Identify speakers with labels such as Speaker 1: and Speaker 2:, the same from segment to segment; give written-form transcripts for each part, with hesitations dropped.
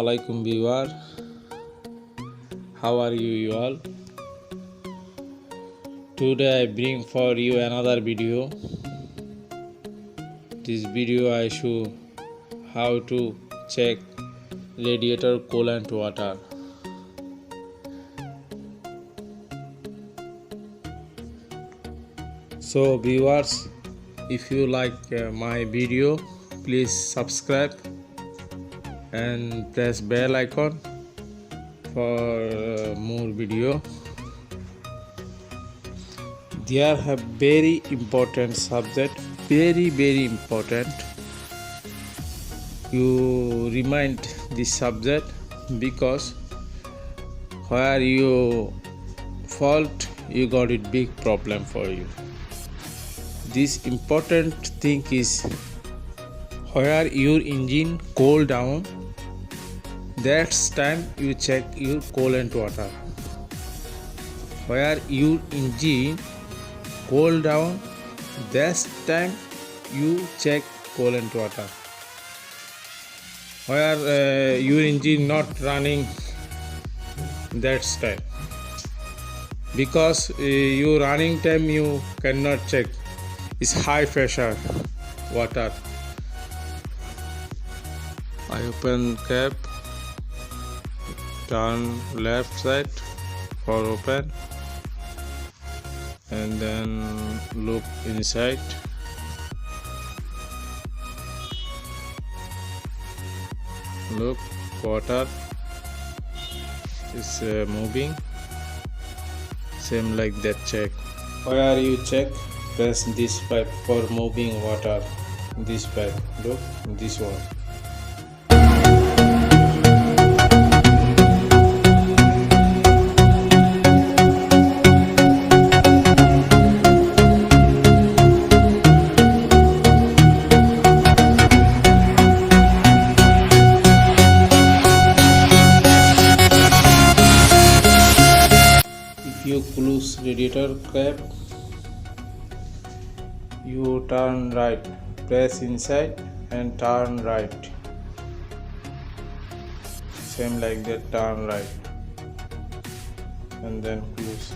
Speaker 1: Assalamualaikum viewer, how are you all? Today I bring for you another video. This video I show how to check radiator coolant water. So viewers, if you like my video, please subscribe and press bell icon for more video. There have very important subject, very important. You remind this subject because where you fault, you got it big problem for you. This important thing is where your engine cool down, that's time you check your coolant water. Where your engine cool down, that's time you check coolant water. Where your engine not running, that's time, because your running time you cannot check. It's high pressure water. I open cap, turn left side for open, and then look inside. Look, water is moving. Same like that check. Where you check, press this pipe for moving water. This pipe, look, this one. If you close radiator cap, you turn right, press inside and turn right. Same like that, turn right and then close.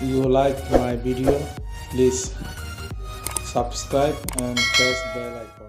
Speaker 1: You like my video, please subscribe and press bell icon.